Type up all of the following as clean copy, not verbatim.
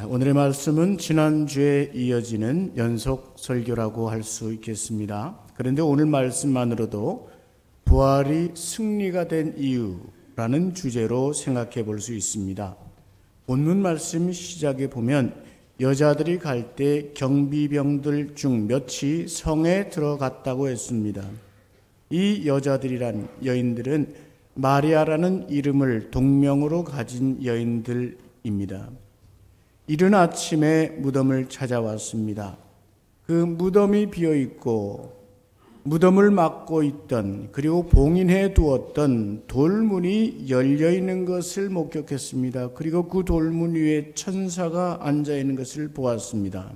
오늘의 말씀은 지난주에 이어지는 연속 설교라고 할 수 있겠습니다. 그런데 오늘 말씀만으로도 부활이 승리가 된 이유라는 주제로 생각해 볼 수 있습니다. 본문 말씀 시작에 보면 여자들이 갈 때 경비병들 중 몇이 성에 들어갔다고 했습니다. 이 여자들이란 여인들은 마리아라는 이름을 동명으로 가진 여인들입니다. 이른 아침에 무덤을 찾아왔습니다. 그 무덤이 비어있고 무덤을 막고 있던, 그리고 봉인해 두었던 돌문이 열려있는 것을 목격했습니다. 그리고 그 돌문 위에 천사가 앉아있는 것을 보았습니다.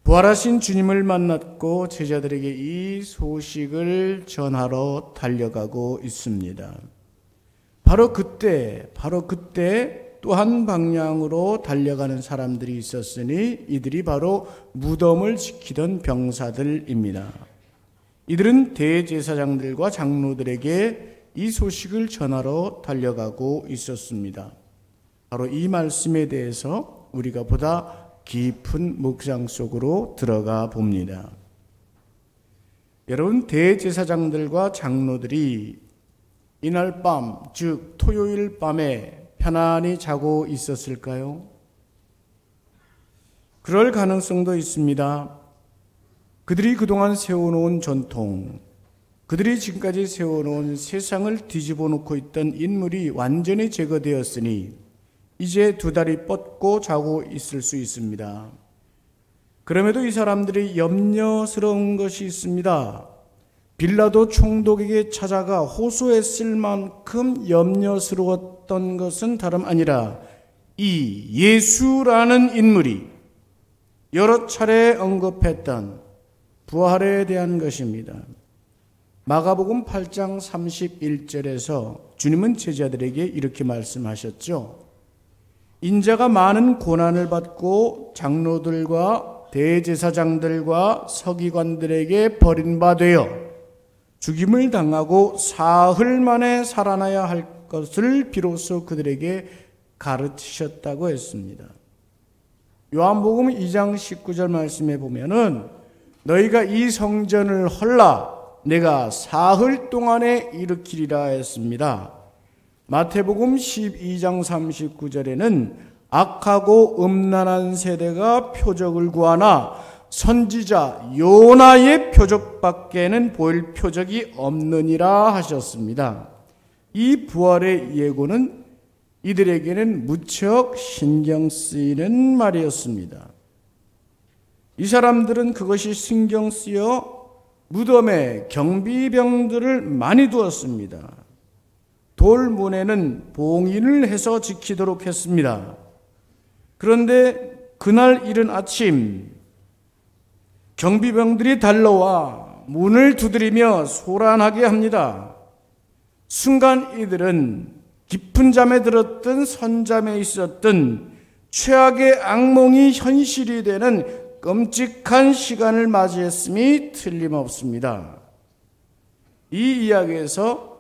부활하신 주님을 만났고 제자들에게 이 소식을 전하러 달려가고 있습니다. 바로 그때 또 한 방향으로 달려가는 사람들이 있었으니 이들이 바로 무덤을 지키던 병사들입니다. 이들은 대제사장들과 장로들에게 이 소식을 전하러 달려가고 있었습니다. 바로 이 말씀에 대해서 우리가 보다 깊은 묵상 속으로 들어가 봅니다. 여러분, 대제사장들과 장로들이 이날 밤, 즉 토요일 밤에 편안히 자고 있었을까요? 그럴 가능성도 있습니다. 그들이 그동안 세워놓은 전통, 그들이 지금까지 세워놓은 세상을 뒤집어 놓고 있던 인물이 완전히 제거되었으니 이제 두 다리 뻗고 자고 있을 수 있습니다. 그럼에도 이 사람들이 염려스러운 것이 있습니다. 빌라도 총독에게 찾아가 호소했을 만큼 염려스러웠던 것은 다름 아니라 이 예수라는 인물이 여러 차례 언급했던 부활에 대한 것입니다. 마가복음 8장 31절에서 주님은 제자들에게 이렇게 말씀하셨죠. 인자가 많은 고난을 받고 장로들과 대제사장들과 서기관들에게 버림받아 죽임을 당하고 사흘 만에 살아나야 할 것을 비로소 그들에게 가르치셨다고 했습니다. 요한복음 2장 19절 말씀에 보면은 너희가 이 성전을 헐라 내가 사흘 동안에 일으키리라 했습니다. 마태복음 12장 39절에는 악하고 음란한 세대가 표적을 구하나 선지자 요나의 표적밖에는 보일 표적이 없느니라 하셨습니다. 이 부활의 예고는 이들에게는 무척 신경 쓰이는 말이었습니다. 이 사람들은 그것이 신경 쓰여 무덤에 경비병들을 많이 두었습니다. 돌문에는 봉인을 해서 지키도록 했습니다. 그런데 그날 이른 아침 경비병들이 달려와 문을 두드리며 소란하게 합니다. 순간 이들은 깊은 잠에 들었던 선잠에 있었던 최악의 악몽이 현실이 되는 끔찍한 시간을 맞이했음이 틀림없습니다. 이 이야기에서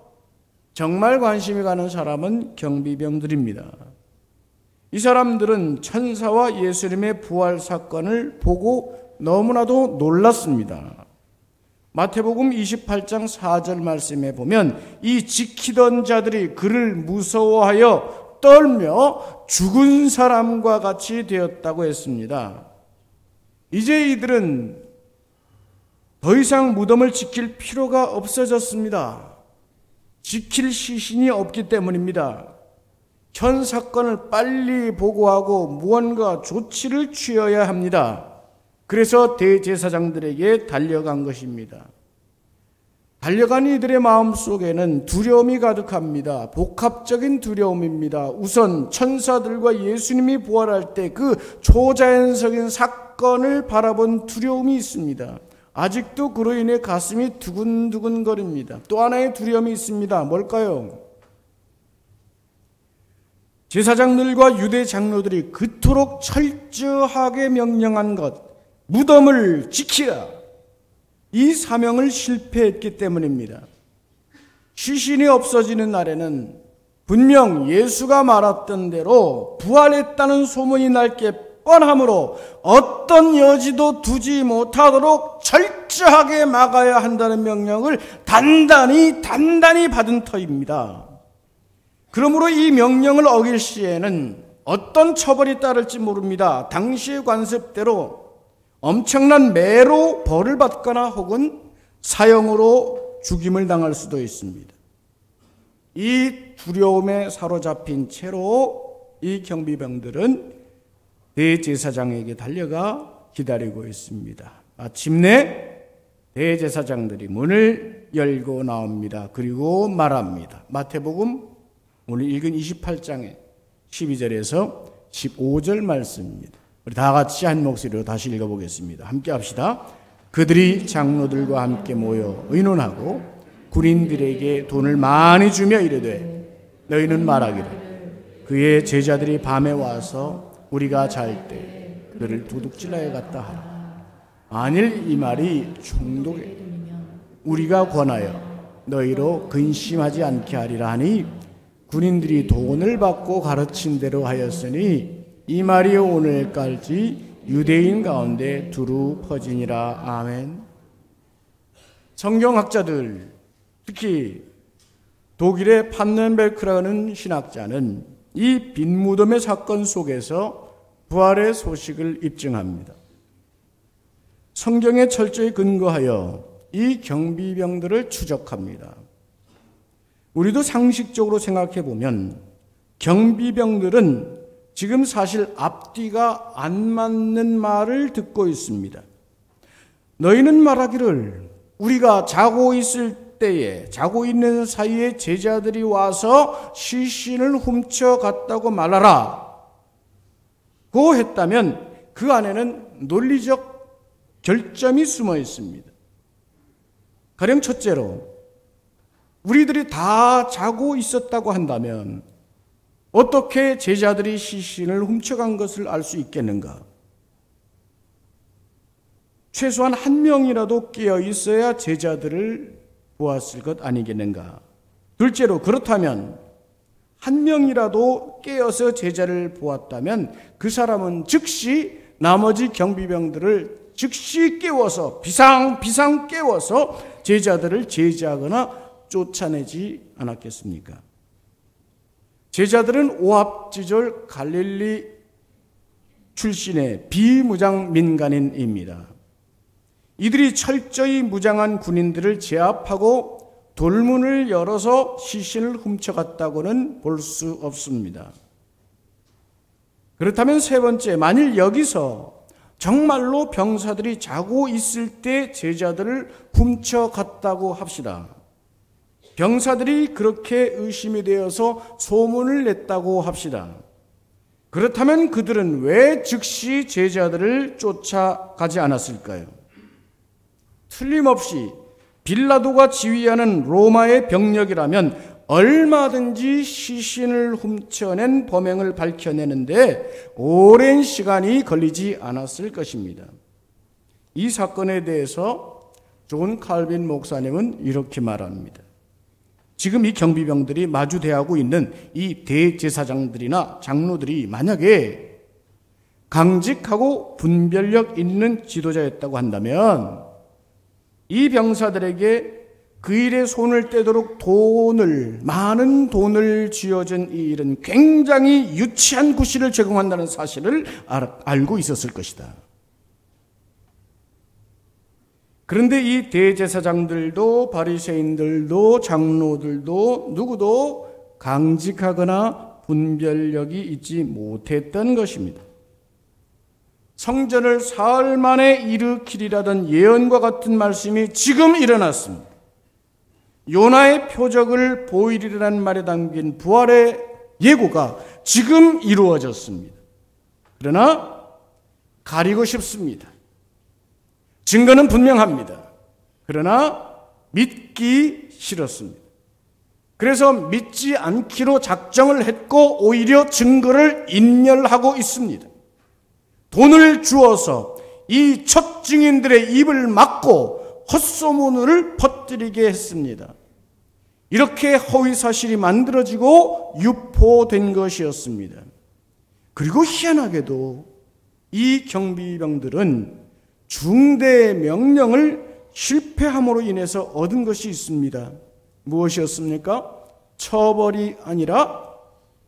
정말 관심이 가는 사람은 경비병들입니다. 이 사람들은 천사와 예수님의 부활 사건을 보고 너무나도 놀랐습니다. 마태복음 28장 4절 말씀에 보면 이 지키던 자들이 그를 무서워하여 떨며 죽은 사람과 같이 되었다고 했습니다. 이제 이들은 더 이상 무덤을 지킬 필요가 없어졌습니다. 지킬 시신이 없기 때문입니다. 현 사건을 빨리 보고하고 무언가 조치를 취해야 합니다. 그래서 대제사장들에게 달려간 것입니다. 달려간 이들의 마음속에는 두려움이 가득합니다. 복합적인 두려움입니다. 우선 천사들과 예수님이 부활할 때 그 초자연적인 사건을 바라본 두려움이 있습니다. 아직도 그로 인해 가슴이 두근두근거립니다. 또 하나의 두려움이 있습니다. 뭘까요? 제사장들과 유대 장로들이 그토록 철저하게 명령한 것, 무덤을 지키라. 이 사명을 실패했기 때문입니다. 시신이 없어지는 날에는 분명 예수가 말했던 대로 부활했다는 소문이 날 게 뻔하므로 어떤 여지도 두지 못하도록 철저하게 막아야 한다는 명령을 단단히 받은 터입니다. 그러므로 이 명령을 어길 시에는 어떤 처벌이 따를지 모릅니다. 당시의 관습대로 엄청난 매로 벌을 받거나 혹은 사형으로 죽임을 당할 수도 있습니다. 이 두려움에 사로잡힌 채로 이 경비병들은 대제사장에게 달려가 기다리고 있습니다. 마침내 대제사장들이 문을 열고 나옵니다. 그리고 말합니다. 마태복음 오늘 읽은 28장의 12절에서 15절 말씀입니다. 우리 다 같이 한 목소리로 다시 읽어보겠습니다. 함께 합시다. 그들이 장로들과 함께 모여 의논하고 군인들에게 돈을 많이 주며 이르되 너희는 말하기를 그의 제자들이 밤에 와서 우리가 잘 때 그를 도둑질하여 갔다 하라. 만일 이 말이 총독에 우리가 권하여 너희로 근심하지 않게 하리라 하니 군인들이 돈을 받고 가르친 대로 하였으니 이 말이 오늘까지 유대인 가운데 두루 퍼지니라. 아멘. 성경학자들, 특히 독일의 판넨베크라는 신학자는 이 빈무덤의 사건 속에서 부활의 소식을 입증합니다. 성경에 철저히 근거하여 이 경비병들을 추적합니다. 우리도 상식적으로 생각해 보면 경비병들은 지금 사실 앞뒤가 안 맞는 말을 듣고 있습니다. 너희는 말하기를 우리가 자고 있는 사이에 제자들이 와서 시신을 훔쳐갔다고 말하라. 고 했다면 그 안에는 논리적 결점이 숨어 있습니다. 가령 첫째로 우리들이 다 자고 있었다고 한다면 어떻게 제자들이 시신을 훔쳐간 것을 알 수 있겠는가? 최소한 한 명이라도 깨어 있어야 제자들을 보았을 것 아니겠는가? 둘째로 그렇다면 한 명이라도 깨어서 제자를 보았다면 그 사람은 즉시 나머지 경비병들을 즉시 깨워서 비상 깨워서 제자들을 제지하거나 쫓아내지 않았겠습니까? 제자들은 오합지졸 갈릴리 출신의 비무장 민간인입니다. 이들이 철저히 무장한 군인들을 제압하고 돌문을 열어서 시신을 훔쳐갔다고는 볼 수 없습니다. 그렇다면 세 번째, 만일 여기서 정말로 병사들이 자고 있을 때 제자들을 훔쳐갔다고 합시다. 병사들이 그렇게 의심이 되어서 소문을 냈다고 합시다. 그렇다면 그들은 왜 즉시 제자들을 쫓아가지 않았을까요? 틀림없이 빌라도가 지휘하는 로마의 병력이라면 얼마든지 시신을 훔쳐낸 범행을 밝혀내는데 오랜 시간이 걸리지 않았을 것입니다. 이 사건에 대해서 존 칼빈 목사님은 이렇게 말합니다. 지금 이 경비병들이 마주대하고 있는 이 대제사장들이나 장로들이 만약에 강직하고 분별력 있는 지도자였다고 한다면 이 병사들에게 그 일에 손을 떼도록 많은 돈을 쥐어준 이 일은 굉장히 유치한 구실을 제공한다는 사실을 알고 있었을 것이다. 그런데 이 대제사장들도 바리새인들도 장로들도 누구도 강직하거나 분별력이 있지 못했던 것입니다. 성전을 사흘 만에 일으키리라던 예언과 같은 말씀이 지금 일어났습니다. 요나의 표적을 보이리라는 말에 담긴 부활의 예고가 지금 이루어졌습니다. 그러나 가리고 싶습니다. 증거는 분명합니다. 그러나 믿기 싫었습니다. 그래서 믿지 않기로 작정을 했고 오히려 증거를 인멸하고 있습니다. 돈을 주어서 이 첫 증인들의 입을 막고 헛소문을 퍼뜨리게 했습니다. 이렇게 허위 사실이 만들어지고 유포된 것이었습니다. 그리고 희한하게도 이 경비병들은 중대 명령을 실패함으로 인해서 얻은 것이 있습니다. 무엇이었습니까? 처벌이 아니라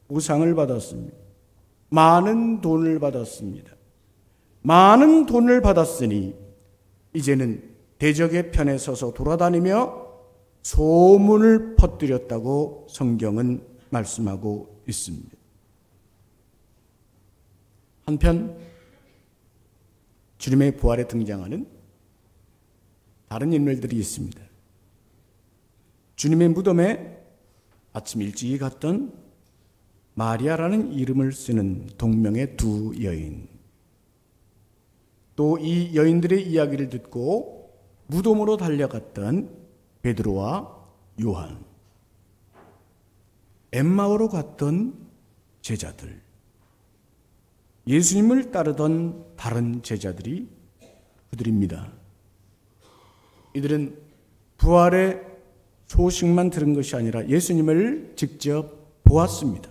보상을 받았습니다. 많은 돈을 받았습니다. 많은 돈을 받았으니 이제는 대적의 편에 서서 돌아다니며 소문을 퍼뜨렸다고 성경은 말씀하고 있습니다. 한편 주님의 부활에 등장하는 다른 인물들이 있습니다. 주님의 무덤에 아침 일찍이 갔던 마리아라는 이름을 쓰는 동명의 두 여인, 또 이 여인들의 이야기를 듣고 무덤으로 달려갔던 베드로와 요한, 엠마오로 갔던 제자들, 예수님을 따르던 다른 제자들이 그들입니다. 이들은 부활의 소식만 들은 것이 아니라 예수님을 직접 보았습니다.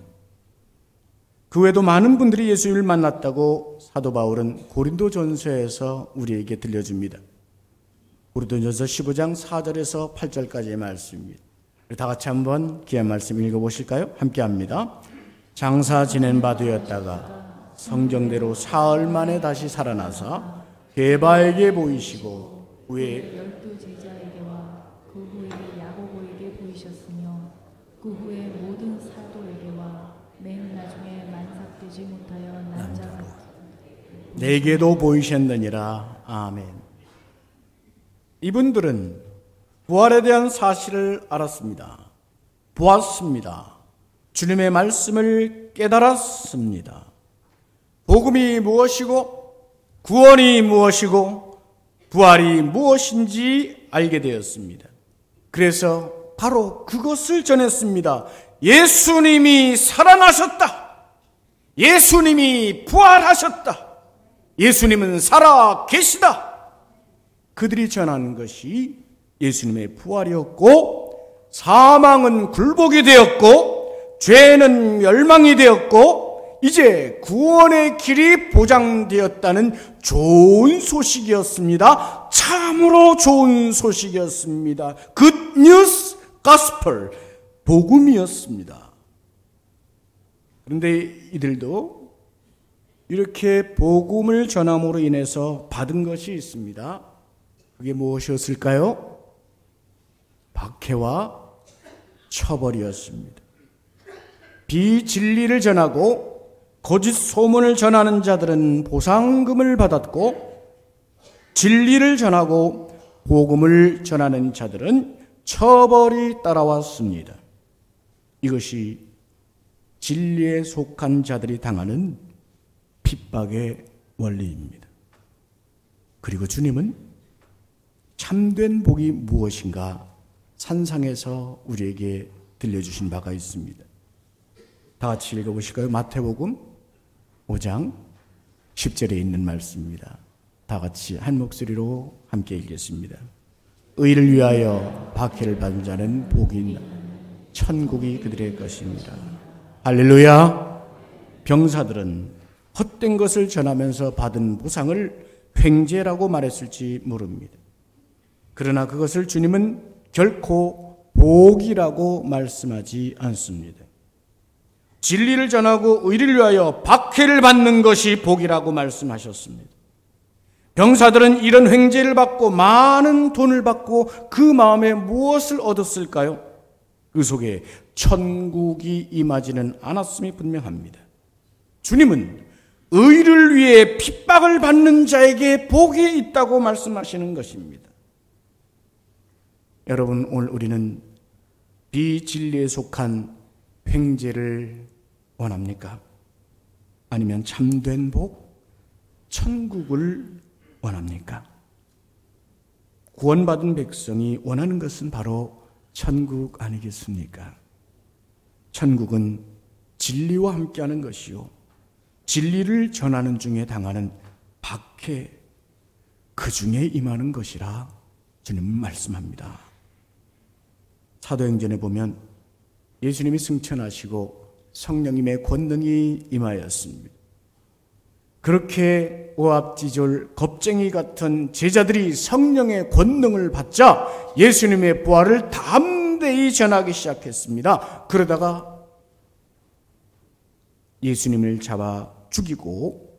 그 외에도 많은 분들이 예수님을 만났다고 사도 바울은 고린도전서에서 우리에게 들려줍니다. 고린도전서 15장 4절에서 8절까지의 말씀입니다. 다 같이 한번 귀한 말씀 읽어보실까요? 함께합니다. 장사 지낸 바 되었다가 성경대로 사흘 만에 다시 살아나사 게바에게 보이시고 후에 12 제자에게와 그 후에 야고보에게 보이셨으며 그 후에 모든 사도에게와 맨 나중에 만삭되지 못하여 남자가 내게도 보이셨느니라. 아멘. 이분들은 부활에 대한 사실을 알았습니다. 보았습니다. 주님의 말씀을 깨달았습니다. 복음이 무엇이고 구원이 무엇이고 부활이 무엇인지 알게 되었습니다. 그래서 바로 그것을 전했습니다. 예수님이 살아나셨다. 예수님이 부활하셨다. 예수님은 살아 계시다. 그들이 전한 것이 예수님의 부활이었고 사망은 굴복이 되었고 죄는 멸망이 되었고 이제 구원의 길이 보장되었다는 좋은 소식이었습니다. 참으로 좋은 소식이었습니다. Good news, gospel, 복음이었습니다. 그런데 이들도 이렇게 복음을 전함으로 인해서 받은 것이 있습니다. 그게 무엇이었을까요? 박해와 처벌이었습니다. 비진리를 전하고 거짓 소문을 전하는 자들은 보상금을 받았고 진리를 전하고 복음을 전하는 자들은 처벌이 따라왔습니다. 이것이 진리에 속한 자들이 당하는 핍박의 원리입니다. 그리고 주님은 참된 복이 무엇인가 산상에서 우리에게 들려주신 바가 있습니다. 다 같이 읽어보실까요? 마태복음 5장 10절에 있는 말씀입니다. 다 같이 한 목소리로 함께 읽겠습니다. 의를 위하여 박해를 받은 자는 복이 있나 천국이 그들의 것입니다. 할렐루야. 병사들은 헛된 것을 전하면서 받은 보상을 횡재라고 말했을지 모릅니다. 그러나 그것을 주님은 결코 복이라고 말씀하지 않습니다. 진리를 전하고 의리를 위하여 박해를 받는 것이 복이라고 말씀하셨습니다. 병사들은 이런 횡재를 받고 많은 돈을 받고 그 마음에 무엇을 얻었을까요? 그 속에 천국이 임하지는 않았음이 분명합니다. 주님은 의를 위해 핍박을 받는 자에게 복이 있다고 말씀하시는 것입니다. 여러분, 오늘 우리는 비진리에 속한 횡재를 원합니까? 아니면 참된 복, 천국을 원합니까? 구원받은 백성이 원하는 것은 바로 천국 아니겠습니까? 천국은 진리와 함께하는 것이요, 진리를 전하는 중에 당하는 박해, 그 중에 임하는 것이라 주님은 말씀합니다. 사도행전에 보면 예수님이 승천하시고 성령님의 권능이 임하였습니다. 그렇게 오합지졸 겁쟁이 같은 제자들이 성령의 권능을 받자 예수님의 부활을 담대히 전하기 시작했습니다. 그러다가 예수님을 잡아 죽이고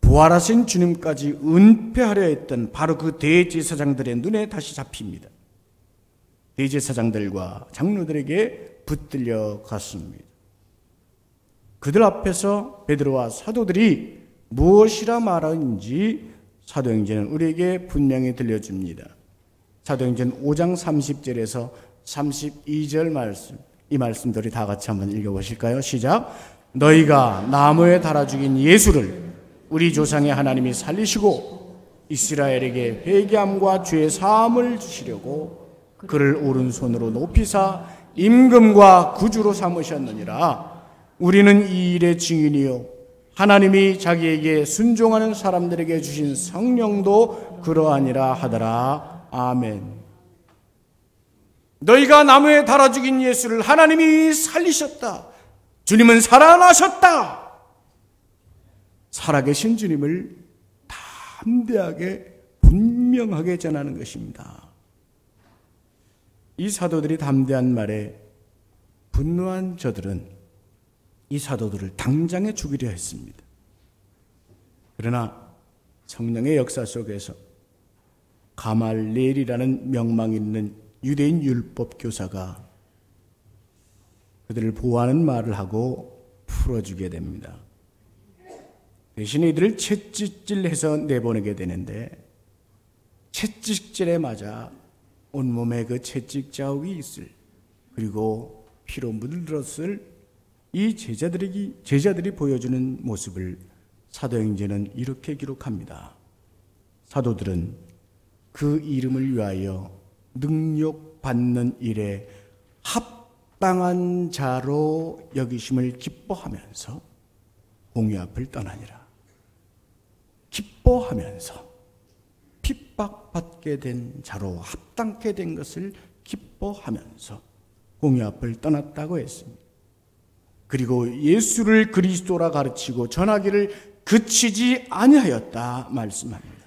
부활하신 주님까지 은폐하려 했던 바로 그 대제사장들의 눈에 다시 잡힙니다. 대제사장들과 장로들에게 붙들려 갔습니다. 그들 앞에서 베드로와 사도들이 무엇이라 말하는지 사도행전은 우리에게 분명히 들려줍니다. 사도행전 5장 30절에서 32절 말씀, 이 말씀들이 다 같이 한번 읽어보실까요? 시작. 너희가 나무에 달아 죽인 예수를 우리 조상의 하나님이 살리시고 이스라엘에게 회개함과 죄 사함을 주시려고 그를 오른손으로 높이사 임금과 구주로 삼으셨느니라. 우리는 이 일의 증인이요 하나님이 자기에게 순종하는 사람들에게 주신 성령도 그러하니라 하더라. 아멘. 너희가 나무에 달아 죽인 예수를 하나님이 살리셨다. 주님은 살아나셨다. 살아계신 주님을 담대하게 분명하게 전하는 것입니다. 이 사도들이 담대한 말에 분노한 저들은 이 사도들을 당장에 죽이려 했습니다. 그러나 성령의 역사 속에서 가말리엘이라는 명망 있는 유대인 율법 교사가 그들을 보호하는 말을 하고 풀어주게 됩니다. 대신에 이들을 채찍질해서 내보내게 되는데 채찍질에 맞아 온몸에 그 채찍 자국이 있을, 그리고 피로 물들었을 이 제자들이 보여주는 모습을 사도행전은 이렇게 기록합니다. 사도들은 그 이름을 위하여 능욕받는 일에 합당한 자로 여기심을 기뻐하면서 공의 앞을 떠나니라. 기뻐하면서 핍박받게 된 자로 합당케 된 것을 기뻐하면서 공의 앞을 떠났다고 했습니다. 그리고 예수를 그리스도라 가르치고 전하기를 그치지 아니하였다 말씀합니다.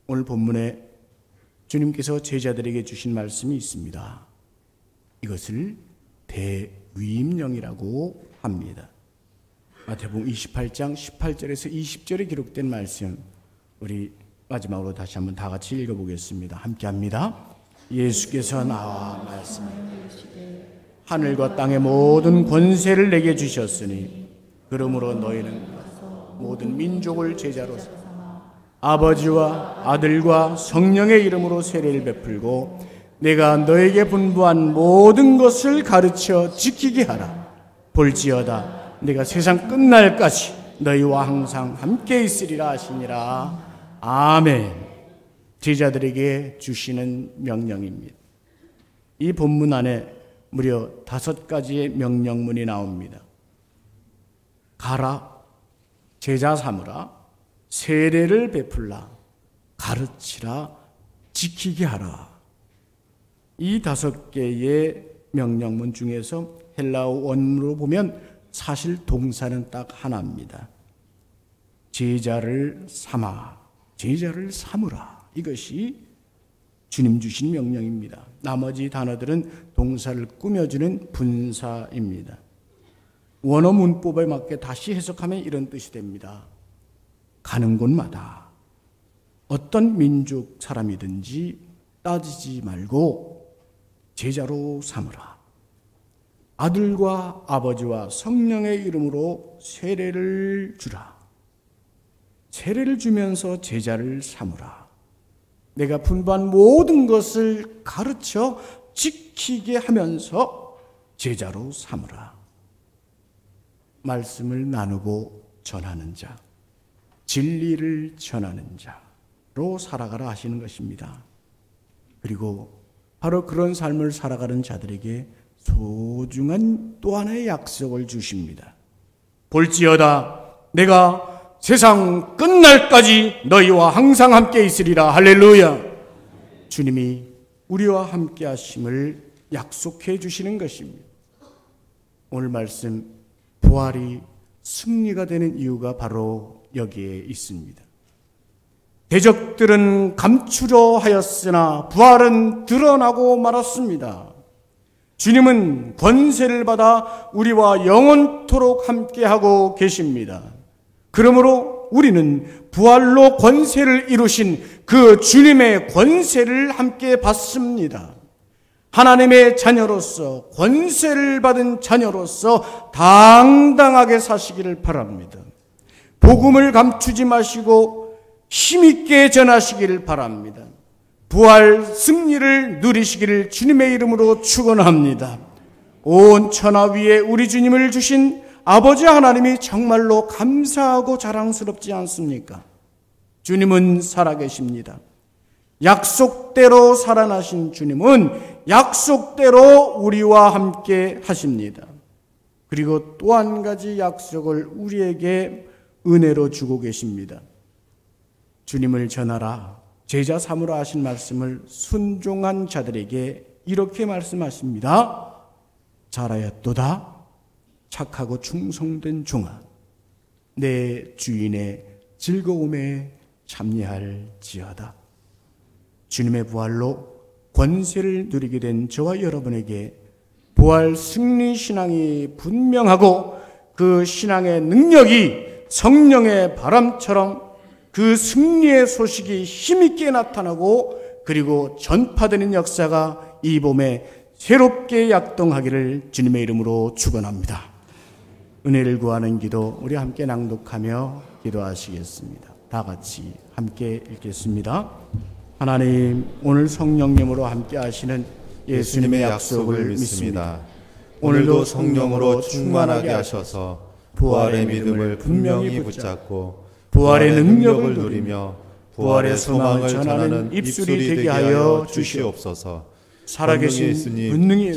오늘 본문에 주님께서 제자들에게 주신 말씀이 있습니다. 이것을 대위임령이라고 합니다. 마태복음 28장 18절에서 20절에 기록된 말씀, 우리 마지막으로 다시 한번 다 같이 읽어보겠습니다. 함께합니다. 예수께서 나와 말씀하시되 하늘과 땅의 모든 권세를 내게 주셨으니 그러므로 너희는 모든 민족을 제자로 아버지와 아들과 성령의 이름으로 세례를 베풀고 내가 너에게 분부한 모든 것을 가르쳐 지키게 하라. 볼지어다 내가 세상 끝날까지 너희와 항상 함께 있으리라 하시니라. 아멘. 제자들에게 주시는 명령입니다. 이 본문 안에 무려 5가지의 명령문이 나옵니다. 가라, 제자 삼으라, 세례를 베풀라, 가르치라, 지키게 하라. 이 5개의 명령문 중에서 헬라어 원문으로 보면 사실 동사는 딱 하나입니다. 제자를 삼아, 제자를 삼으라. 이것이 주님 주신 명령입니다. 나머지 단어들은 동사를 꾸며주는 분사입니다. 원어 문법에 맞게 다시 해석하면 이런 뜻이 됩니다. 가는 곳마다 어떤 민족 사람이든지 따지지 말고 제자로 삼으라. 아들과 아버지와 성령의 이름으로 세례를 주라. 세례를 주면서 제자를 삼으라. 내가 분부한 모든 것을 가르쳐 지키게 하면서 제자로 삼으라. 말씀을 나누고 전하는 자, 진리를 전하는 자로 살아가라 하시는 것입니다. 그리고 바로 그런 삶을 살아가는 자들에게 소중한 또 하나의 약속을 주십니다. 볼지어다 내가 세상 끝날까지 너희와 항상 함께 있으리라. 할렐루야. 주님이 우리와 함께 하심을 약속해 주시는 것입니다. 오늘 말씀 부활이 승리가 되는 이유가 바로 여기에 있습니다. 대적들은 감추려 하였으나 부활은 드러나고 말았습니다. 주님은 권세를 받아 우리와 영원토록 함께하고 계십니다. 그러므로 우리는 부활로 권세를 이루신 그 주님의 권세를 함께 받습니다. 하나님의 자녀로서, 권세를 받은 자녀로서 당당하게 사시기를 바랍니다. 복음을 감추지 마시고 힘있게 전하시기를 바랍니다. 부활 승리를 누리시기를 주님의 이름으로 축원합니다. 온 천하 위에 우리 주님을 주신 아버지 하나님이 정말로 감사하고 자랑스럽지 않습니까? 주님은 살아계십니다. 약속대로 살아나신 주님은 약속대로 우리와 함께 하십니다. 그리고 또 한 가지 약속을 우리에게 은혜로 주고 계십니다. 주님을 전하라, 제자 삼으라 하신 말씀을 순종한 자들에게 이렇게 말씀하십니다. 잘하였도다 착하고 충성된 종아, 내 주인의 즐거움에 참여할지어다. 주님의 부활로 권세를 누리게 된 저와 여러분에게 부활 승리 신앙이 분명하고 그 신앙의 능력이 성령의 바람처럼 그 승리의 소식이 힘있게 나타나고 그리고 전파되는 역사가 이 봄에 새롭게 약동하기를 주님의 이름으로 축원합니다. 은혜를 구하는 기도 우리 함께 낭독하며 기도하시겠습니다. 다 같이 함께 읽겠습니다. 하나님, 오늘 성령님으로 함께 하시는 예수님의 약속을 믿습니다. 오늘도 성령으로 충만하게 하셔서 부활의 믿음을 분명히 붙잡고 부활의 능력을 누리며 부활의 소망을 전하는 입술이 되게 하여 주시옵소서. 살아계신 권능이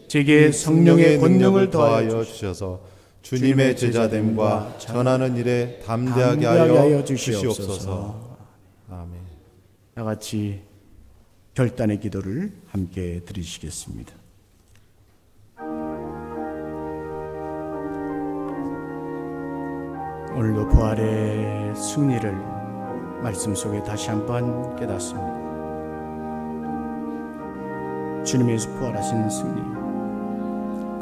제게 성령의 권능을 더하여 주셔서 주님의 제자됨과 전하는 일에 담대하게 하여 주시옵소서. 아멘. 다 같이 결단의 기도를 함께 드리시겠습니다. 오늘도 부활의 승리를 말씀 속에 다시 한번 깨닫습니다. 주님께서 부활하신 승리,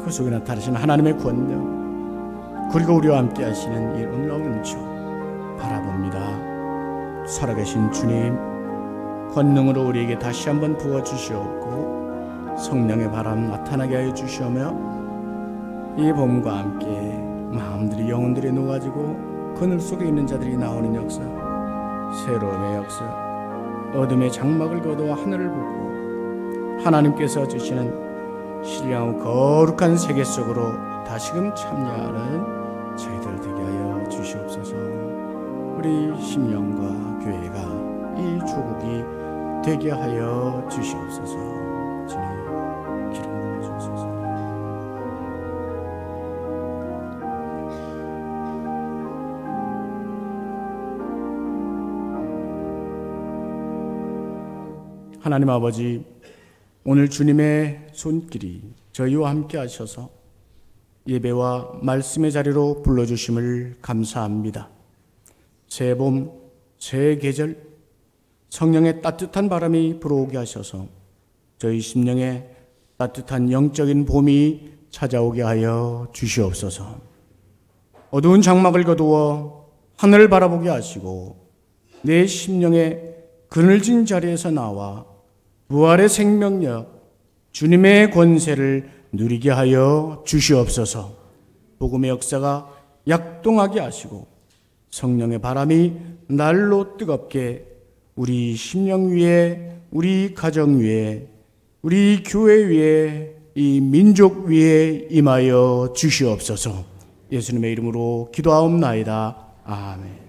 그 속에 나타나신 하나님의 권능, 그리고 우리와 함께 하시는 이 놀라운 은총 바라봅니다. 살아계신 주님, 권능으로 우리에게 다시 한번 부어주시옵고 성령의 바람 나타나게 하여 주시오며 이 봄과 함께 마음들이 영혼들이 녹아지고 그늘 속에 있는 자들이 나오는 역사, 새로움의 역사, 어둠의 장막을 거두어 하늘을 보고 하나님께서 주시는 신령하고 거룩한 세계 속으로 다시금 참여하는 저희들 되게 하여 주시옵소서. 우리 심령과 교회가 이 조국이 되게 하여 주시옵소서. 주님 기름 부어주소서. 하나님 아버지, 오늘 주님의 손길이 저희와 함께 하셔서 예배와 말씀의 자리로 불러주심을 감사합니다. 새 봄, 새 계절, 성령의 따뜻한 바람이 불어오게 하셔서 저희 심령에 따뜻한 영적인 봄이 찾아오게 하여 주시옵소서. 어두운 장막을 거두어 하늘을 바라보게 하시고 내 심령의 그늘진 자리에서 나와 부활의 생명력, 주님의 권세를 누리게 하여 주시옵소서. 복음의 역사가 약동하게 하시고 성령의 바람이 날로 뜨겁게 우리 심령 위에, 우리 가정 위에, 우리 교회 위에, 이 민족 위에 임하여 주시옵소서. 예수님의 이름으로 기도하옵나이다. 아멘.